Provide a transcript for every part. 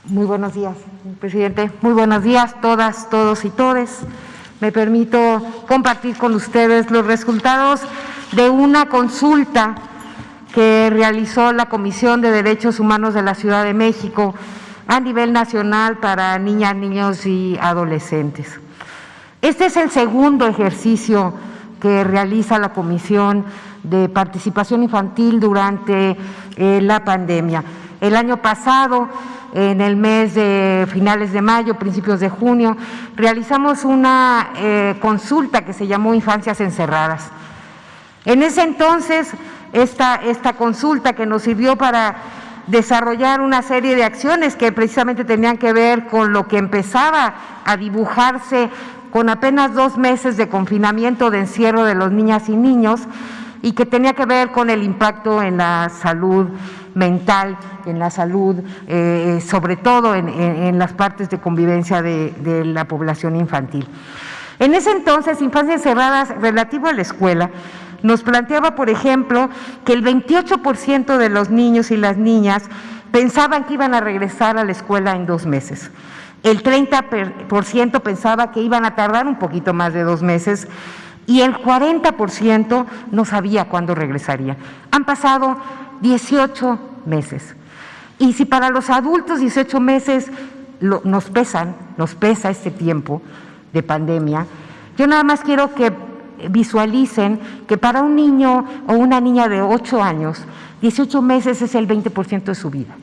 Muy buenos días, presidente. Muy buenos días todas, todos y todes. Me permito compartir con ustedes los resultados de una consulta que realizó la Comisión de Derechos Humanos de la Ciudad de México a nivel nacional para niñas, niños y adolescentes. Este es el segundo ejercicio que realiza la Comisión de Participación Infantil durante la pandemia. El año pasado, en el mes de finales de mayo, principios de junio, realizamos una consulta que se llamó Infancias Encerradas. En ese entonces, esta consulta que nos sirvió para desarrollar una serie de acciones que precisamente tenían que ver con lo que empezaba a dibujarse con apenas 2 meses de confinamiento, de encierro de los niñas y niños, y que tenía que ver con el impacto en la salud mental, en la salud, sobre todo en las partes de convivencia de la población infantil. En ese entonces, Infancias Encerradas, relativo a la escuela, nos planteaba, por ejemplo, que el 28% de los niños y las niñas pensaban que iban a regresar a la escuela en 2 meses. El 30% pensaba que iban a tardar un poquito más de 2 meses y el 40% no sabía cuándo regresaría. Han pasado 18 meses. Y si para los adultos 18 meses nos pesa este tiempo de pandemia, yo nada más quiero que visualicen que para un niño o una niña de 8 años, 18 meses es el 20% de su vida.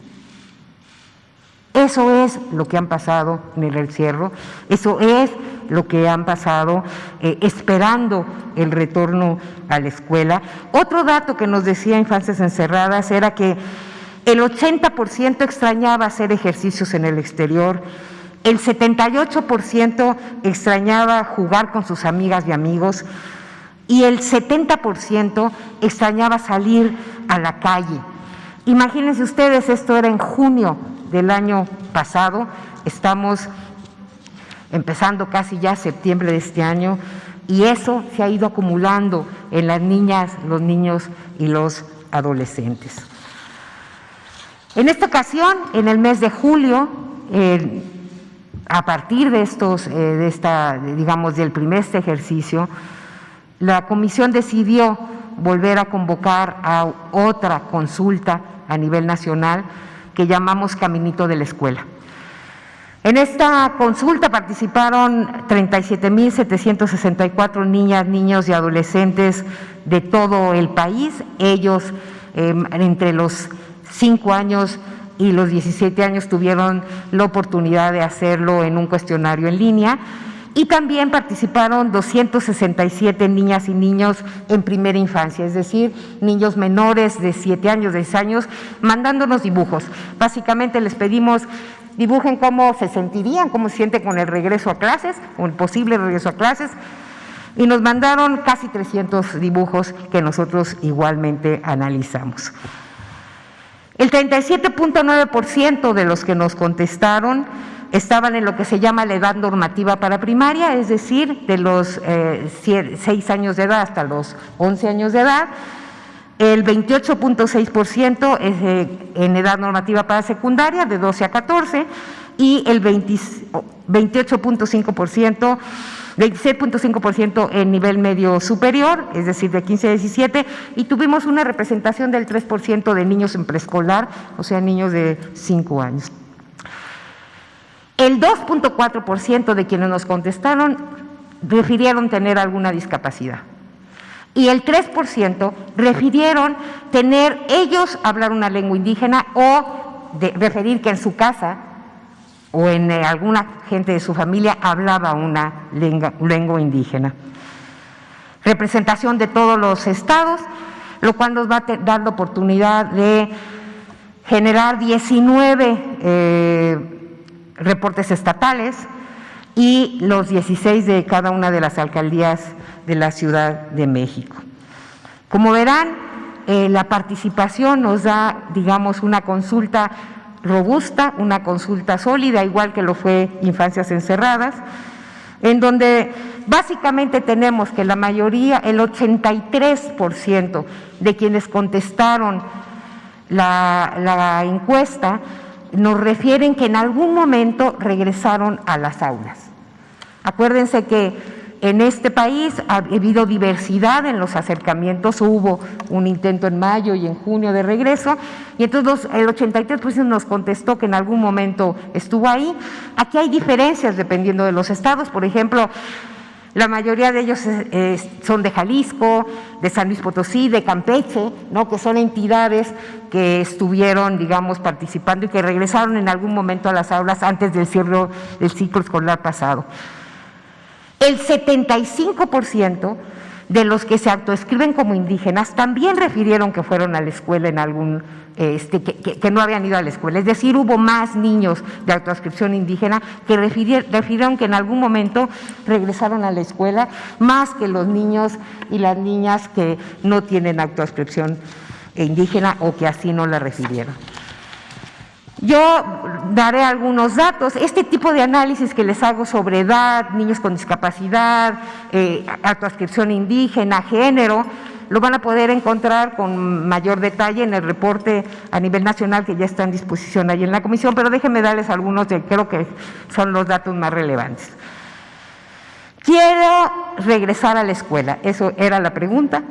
Eso es lo que han pasado en el encierro, eso es lo que han pasado esperando el retorno a la escuela. Otro dato que nos decía Infancias Encerradas era que el 80% extrañaba hacer ejercicios en el exterior, el 78% extrañaba jugar con sus amigas y amigos y el 70% extrañaba salir a la calle. Imagínense ustedes, esto era en junio del año pasado, estamos empezando casi ya septiembre de este año y eso se ha ido acumulando en las niñas, los niños y los adolescentes. En esta ocasión, en el mes de julio, a partir de del primer ejercicio, la comisión decidió volver a convocar a otra consulta a nivel nacional que llamamos Caminito de la Escuela. En esta consulta participaron 37,764 niñas, niños y adolescentes de todo el país. Ellos entre los 5 años y los 17 años tuvieron la oportunidad de hacerlo en un cuestionario en línea y también participaron 267 niñas y niños en primera infancia, es decir, niños menores de 7 años, de 6 años, mandándonos dibujos. Básicamente les pedimos dibujen cómo se sentirían, cómo se sienten con el regreso a clases, o el posible regreso a clases, y nos mandaron casi 300 dibujos que nosotros igualmente analizamos. El 37,9% de los que nos contestaron estaban en lo que se llama la edad normativa para primaria, es decir, de los 6 años de edad hasta los 11 años de edad. El 28,6% es en edad normativa para secundaria, de 12 a 14, y el 26,5% en nivel medio superior, es decir, de 15 a 17, y tuvimos una representación del 3% de niños en preescolar, o sea, niños de 5 años. El 2,4% de quienes nos contestaron refirieron tener alguna discapacidad. Y el 3% refirieron ellos hablar una lengua indígena o referir que en su casa o en alguna gente de su familia hablaba una lengua indígena. Representación de todos los estados, lo cual nos va a dar la oportunidad de generar 19 reportes estatales y los 16 de cada una de las alcaldías de la Ciudad de México. Como verán, la participación nos da, digamos, una consulta robusta, una consulta sólida, igual que lo fue Infancias Encerradas, en donde básicamente tenemos que la mayoría, el 83% de quienes contestaron la encuesta, nos refieren que en algún momento regresaron a las aulas. Acuérdense que en este país ha habido diversidad en los acercamientos, hubo un intento en mayo y en junio de regreso, y entonces el 83% nos contestó que en algún momento estuvo ahí. Aquí hay diferencias dependiendo de los estados, por ejemplo, la mayoría de ellos son de Jalisco, de San Luis Potosí, de Campeche, ¿no?, que son entidades que estuvieron, digamos, participando y que regresaron en algún momento a las aulas antes del cierre del ciclo escolar pasado. El 75% de los que se autoescriben como indígenas también refirieron que fueron a la escuela en algún, que no habían ido a la escuela. Es decir, hubo más niños de autoascripción indígena que refirieron que en algún momento regresaron a la escuela, más que los niños y las niñas que no tienen autoascripción indígena o que así no la refirieron. Yo daré algunos datos. Este tipo de análisis que les hago sobre edad, niños con discapacidad, autoascripción indígena, género, lo van a poder encontrar con mayor detalle en el reporte a nivel nacional que ya está en disposición ahí en la comisión, pero déjenme darles algunos que creo que son los datos más relevantes. Quiero regresar a la escuela, eso era la pregunta,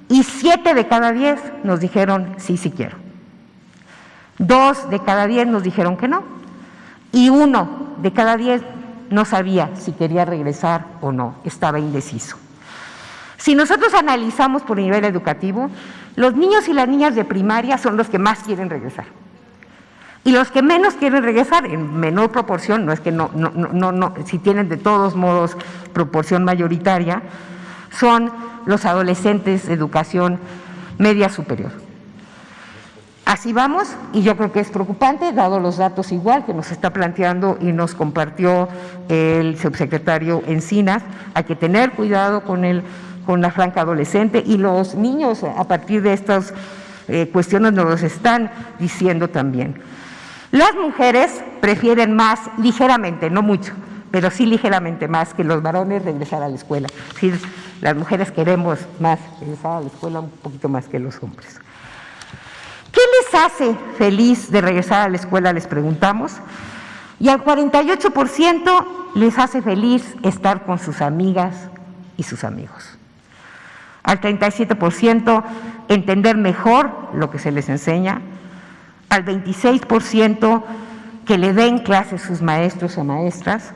y 7 de cada 10 nos dijeron sí, sí quiero. 2 de cada 10 nos dijeron que no, y 1 de cada 10 no sabía si quería regresar o no, estaba indeciso. Si nosotros analizamos por nivel educativo, los niños y las niñas de primaria son los que más quieren regresar. Y los que menos quieren regresar, en menor proporción, no es que no, si tienen de todos modos proporción mayoritaria, son los adolescentes de educación media superior. Así vamos, y yo creo que es preocupante, dado los datos igual que nos está planteando y nos compartió el subsecretario Encinas. Hay que tener cuidado con la franja adolescente, y los niños a partir de estas cuestiones nos los están diciendo también. Las mujeres prefieren más, ligeramente, no mucho, pero sí ligeramente más que los varones regresar a la escuela. Es decir, las mujeres queremos más regresar a la escuela un poquito más que los hombres. ¿Qué les hace feliz de regresar a la escuela?, les preguntamos, y al 48% les hace feliz estar con sus amigas y sus amigos. Al 37% entender mejor lo que se les enseña, al 26% que le den clases sus maestros o maestras,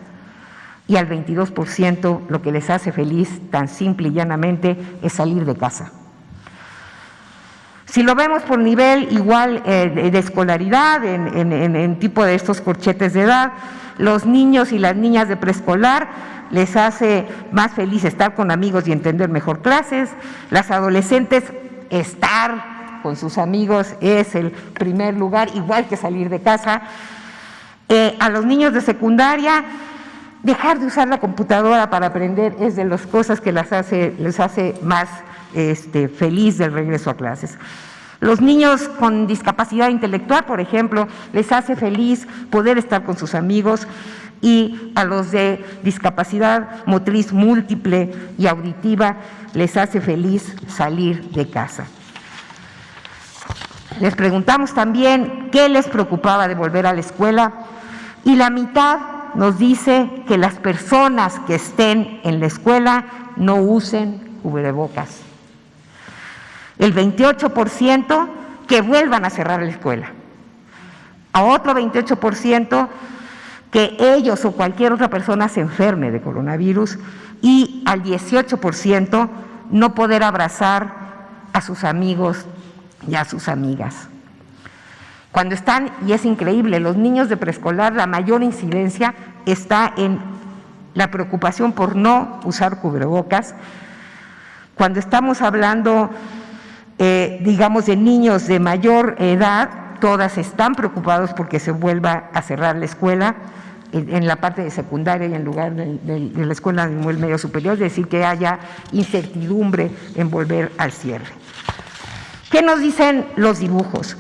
y al 22% lo que les hace feliz, tan simple y llanamente, es salir de casa. Si lo vemos por nivel igual de escolaridad, en tipo de estos corchetes de edad, los niños y las niñas de preescolar les hace más feliz estar con amigos y entender mejor clases. Las adolescentes, estar con sus amigos es el primer lugar, igual que salir de casa. A los niños de secundaria, dejar de usar la computadora para aprender es de las cosas que les hace más feliz del regreso a clases. Los niños con discapacidad intelectual, por ejemplo, les hace feliz poder estar con sus amigos, y a los de discapacidad motriz múltiple y auditiva les hace feliz salir de casa. Les preguntamos también qué les preocupaba de volver a la escuela, y la mitad nos dice que las personas que estén en la escuela no usen cubrebocas. El 28% que vuelvan a cerrar la escuela. A otro 28% que ellos o cualquier otra persona se enferme de coronavirus, y al 18% no poder abrazar a sus amigos y a sus amigas. Cuando están, y es increíble, los niños de preescolar, la mayor incidencia está en la preocupación por no usar cubrebocas. Cuando estamos hablando, digamos, de niños de mayor edad, todas están preocupados porque se vuelva a cerrar la escuela en la parte de secundaria y en lugar de la escuela de nivel medio superior, es decir, que haya incertidumbre en volver al cierre. ¿Qué nos dicen los dibujos?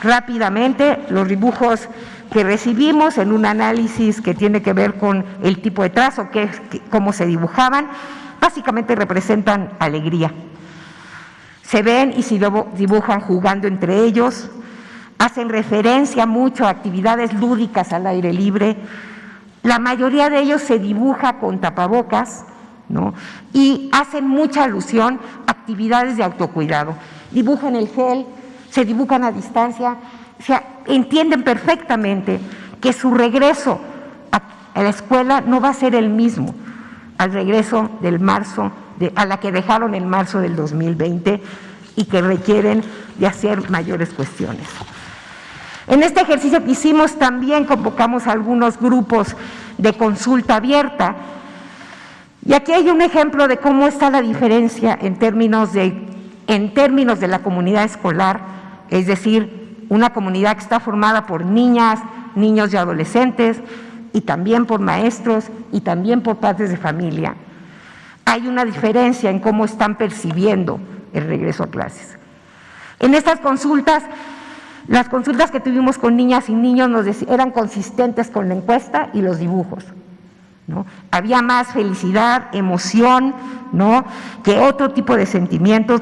Rápidamente, los dibujos que recibimos en un análisis que tiene que ver con el tipo de trazo, cómo se dibujaban, básicamente representan alegría. Se ven y se dibujan jugando entre ellos, hacen referencia mucho a actividades lúdicas al aire libre. La mayoría de ellos se dibuja con tapabocas, ¿no? Y hacen mucha alusión a actividades de autocuidado. Dibujan el gel, se dibujan a distancia, o sea, entienden perfectamente que su regreso a la escuela no va a ser el mismo al regreso del marzo, a la que dejaron en marzo del 2020 y que requieren de hacer mayores cuestiones. En este ejercicio que hicimos también convocamos a algunos grupos de consulta abierta y aquí hay un ejemplo de cómo está la diferencia en términos de la comunidad escolar, es decir, una comunidad que está formada por niñas, niños y adolescentes y también por maestros y también por padres de familia. Hay una diferencia en cómo están percibiendo el regreso a clases. En estas consultas, las consultas que tuvimos con niñas y niños eran consistentes con la encuesta y los dibujos, ¿no? Había más felicidad, emoción, ¿no?, que otro tipo de sentimientos,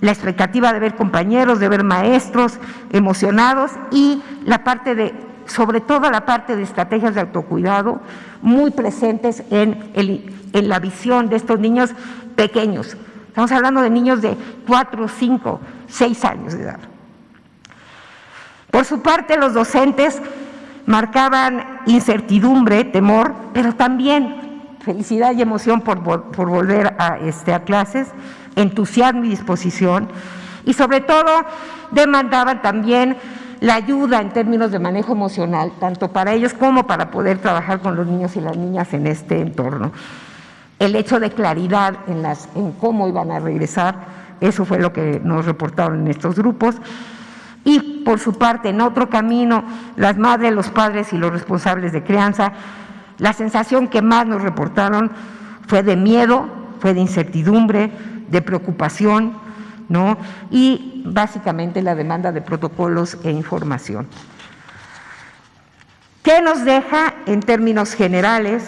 la expectativa de ver compañeros, de ver maestros emocionados y sobre todo la parte de estrategias de autocuidado muy presentes en la visión de estos niños pequeños. Estamos hablando de niños de 4, 5, 6 años de edad. Por su parte, los docentes marcaban incertidumbre, temor, pero también felicidad y emoción por volver a clases, entusiasmo y disposición, y sobre todo demandaban también la ayuda en términos de manejo emocional, tanto para ellos como para poder trabajar con los niños y las niñas en este entorno. El hecho de claridad en cómo iban a regresar, eso fue lo que nos reportaron en estos grupos. Y por su parte, en otro camino, las madres, los padres y los responsables de crianza, la sensación que más nos reportaron fue de miedo, fue de incertidumbre, de preocupación, ¿no? Y básicamente la demanda de protocolos e información. ¿Qué nos deja en términos generales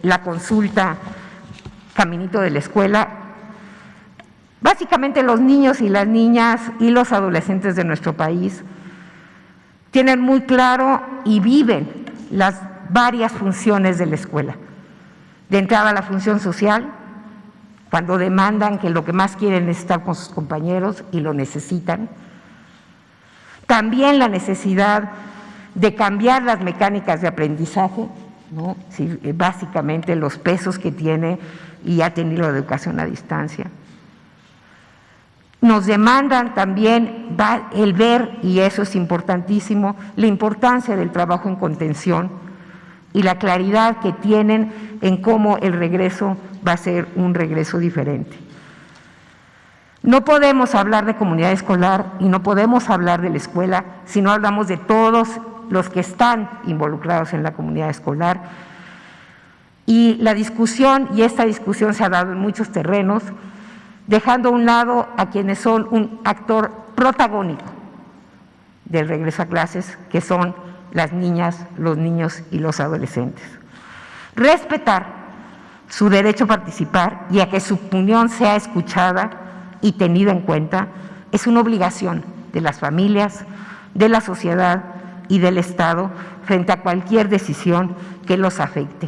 la consulta Caminito de la Escuela? Básicamente los niños y las niñas y los adolescentes de nuestro país tienen muy claro y viven las varias funciones de la escuela. De entrada, la función social, cuando demandan que lo que más quieren es estar con sus compañeros y lo necesitan. También la necesidad de cambiar las mecánicas de aprendizaje, ¿no? Sí, básicamente los pesos que tiene y ha tenido la educación a distancia. Nos demandan también el ver, y eso es importantísimo, la importancia del trabajo en contención y la claridad que tienen en cómo el regreso va a ser un regreso diferente. No podemos hablar de comunidad escolar y no podemos hablar de la escuela si no hablamos de todos los que están involucrados en la comunidad escolar. Y la discusión, y esta discusión se ha dado en muchos terrenos, dejando a un lado a quienes son un actor protagónico del regreso a clases, que son las niñas, los niños y los adolescentes. Respetar su derecho a participar y a que su opinión sea escuchada y tenida en cuenta es una obligación de las familias, de la sociedad y del Estado frente a cualquier decisión que los afecte.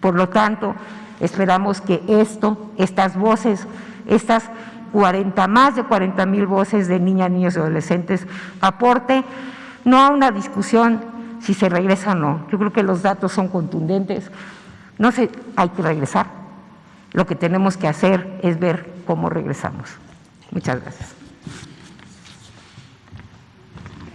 Por lo tanto, esperamos que estas voces, estas más de 40,000 voces de niñas, niños y adolescentes aporte no a una discusión si se regresa o no. Yo creo que los datos son contundentes. Hay que regresar. Lo que tenemos que hacer es ver cómo regresamos. Muchas gracias.